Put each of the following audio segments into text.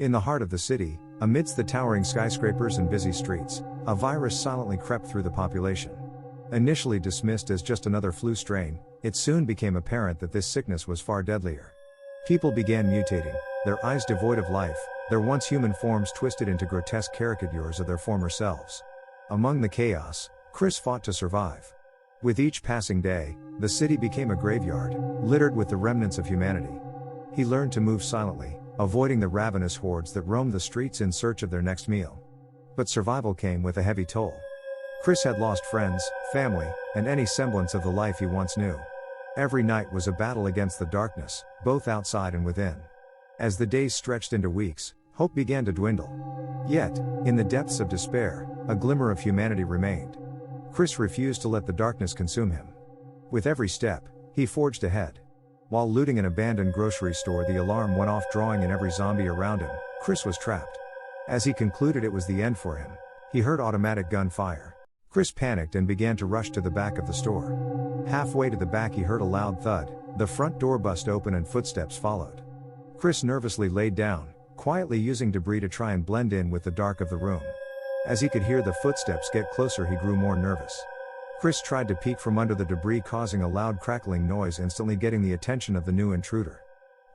In the heart of the city, amidst the towering skyscrapers and busy streets, a virus silently crept through the population. Initially dismissed as just another flu strain, it soon became apparent that this sickness was far deadlier. People began mutating, their eyes devoid of life, their once human forms twisted into grotesque caricatures of their former selves. Among the chaos, Chris fought to survive. With each passing day, the city became a graveyard, littered with the remnants of humanity. He learned to move silently, avoiding the ravenous hordes that roamed the streets in search of their next meal. But survival came with a heavy toll. Chris had lost friends, family, and any semblance of the life he once knew. Every night was a battle against the darkness, both outside and within. As the days stretched into weeks, hope began to dwindle. Yet, in the depths of despair, a glimmer of humanity remained. Chris refused to let the darkness consume him. With every step, he forged ahead. While looting an abandoned grocery store, the alarm went off, drawing in every zombie around him. Chris was trapped. As he concluded it was the end for him, he heard automatic gunfire. Chris panicked and began to rush to the back of the store. Halfway to the back, he heard a loud thud, the front door bust open and footsteps followed. Chris nervously laid down, quietly using debris to try and blend in with the dark of the room. As he could hear the footsteps get closer, he grew more nervous. Chris tried to peek from under the debris, causing a loud crackling noise, instantly getting the attention of the new intruder.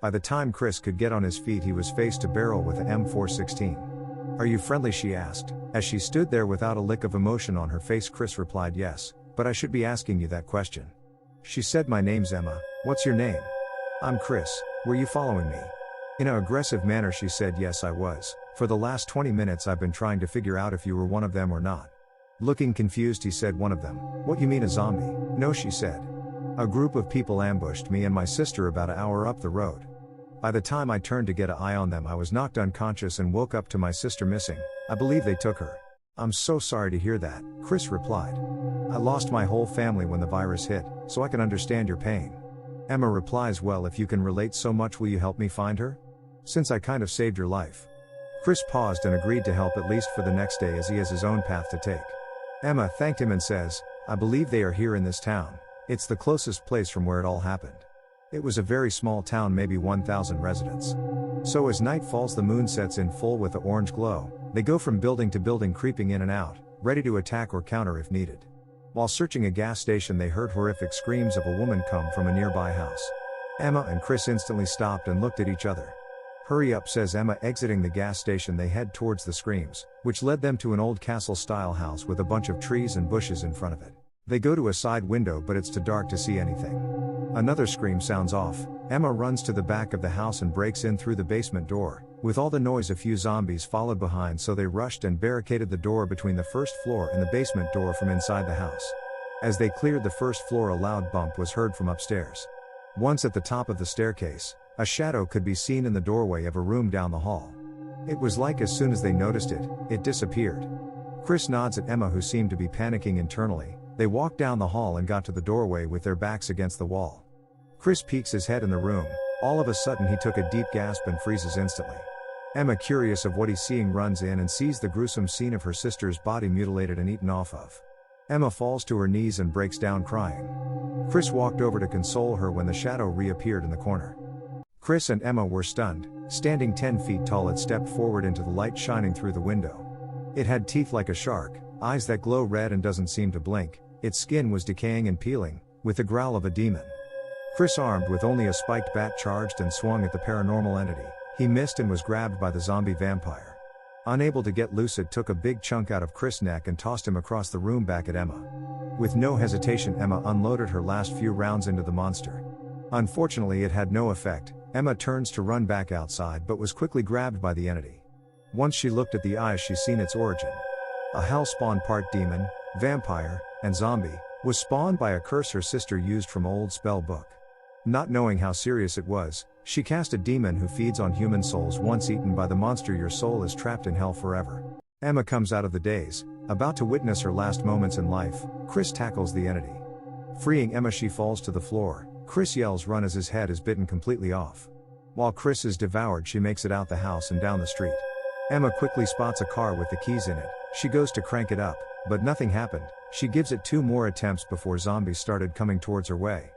By the time Chris could get on his feet, he was face to barrel with a M416. "Are you friendly?" she asked. As she stood there without a lick of emotion on her face, Chris replied, "Yes, but I should be asking you that question." She said, "My name's Emma. What's your name?" "I'm Chris. Were you following me?" In an aggressive manner she said, "Yes, I was. For the last 20 minutes I've been trying to figure out if you were one of them or not." Looking confused, he said, "One of them? What, you mean a zombie?" "No," she said. "A group of people ambushed me and my sister about an hour up the road. By the time I turned to get an eye on them, I was knocked unconscious and woke up to my sister missing. I believe they took her." "I'm so sorry to hear that," Chris replied. "I lost my whole family when the virus hit, so I can understand your pain." Emma replies, "Well, if you can relate so much, will you help me find her? Since I kind of saved your life." Chris paused and agreed to help, at least for the next day, as he has his own path to take. Emma thanked him and says, "I believe they are here in this town. It's the closest place from where it all happened." It was a very small town, maybe 1,000 residents. So as night falls, the moon sets in full with the orange glow. They go from building to building, creeping in and out, ready to attack or counter if needed. While searching a gas station, they heard horrific screams of a woman come from a nearby house. Emma and Chris instantly stopped and looked at each other. "Hurry up," says Emma. Exiting the gas station, they head towards the screams, which led them to an old castle-style house with a bunch of trees and bushes in front of it. They go to a side window, but it's too dark to see anything. Another scream sounds off. Emma runs to the back of the house and breaks in through the basement door. With all the noise, a few zombies followed behind, so they rushed and barricaded the door between the first floor and the basement door from inside the house. As they cleared the first floor, a loud bump was heard from upstairs. Once at the top of the staircase, a shadow could be seen in the doorway of a room down the hall. It was like as soon as they noticed it, it disappeared. Chris nods at Emma, who seemed to be panicking internally. They walked down the hall and got to the doorway with their backs against the wall. Chris peeks his head in the room. All of a sudden he took a deep gasp and freezes instantly. Emma, curious of what he's seeing, runs in and sees the gruesome scene of her sister's body mutilated and eaten off of. Emma falls to her knees and breaks down crying. Chris walked over to console her when the shadow reappeared in the corner. Chris and Emma were stunned. Standing 10 feet tall, it stepped forward into the light shining through the window. It had teeth like a shark, eyes that glow red and doesn't seem to blink. Its skin was decaying and peeling, with the growl of a demon. Chris, armed with only a spiked bat, charged and swung at the paranormal entity. He missed and was grabbed by the zombie vampire. Unable to get loose, it took a big chunk out of Chris' neck and tossed him across the room back at Emma. With no hesitation, Emma unloaded her last few rounds into the monster. Unfortunately, it had no effect. Emma turns to run back outside, but was quickly grabbed by the entity. Once she looked at the eyes, she seen its origin. A hell-spawned part demon, vampire, and zombie, was spawned by a curse her sister used from old spell book. Not knowing how serious it was, she cast a demon who feeds on human souls. Once eaten by the monster, your soul is trapped in hell forever. Emma comes out of the daze, about to witness her last moments in life. Chris tackles the entity. Freeing Emma, she falls to the floor. Chris yells, "Run," as his head is bitten completely off. While Chris is devoured, she makes it out the house and down the street. Emma quickly spots a car with the keys in it. She goes to crank it up, but nothing happened. She gives it 2 more attempts before zombies started coming towards her way.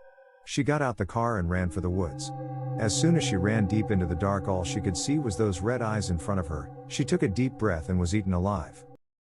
She got out the car and ran for the woods. As soon as she ran deep into the dark, all she could see was those red eyes in front of her. She took a deep breath and was eaten alive.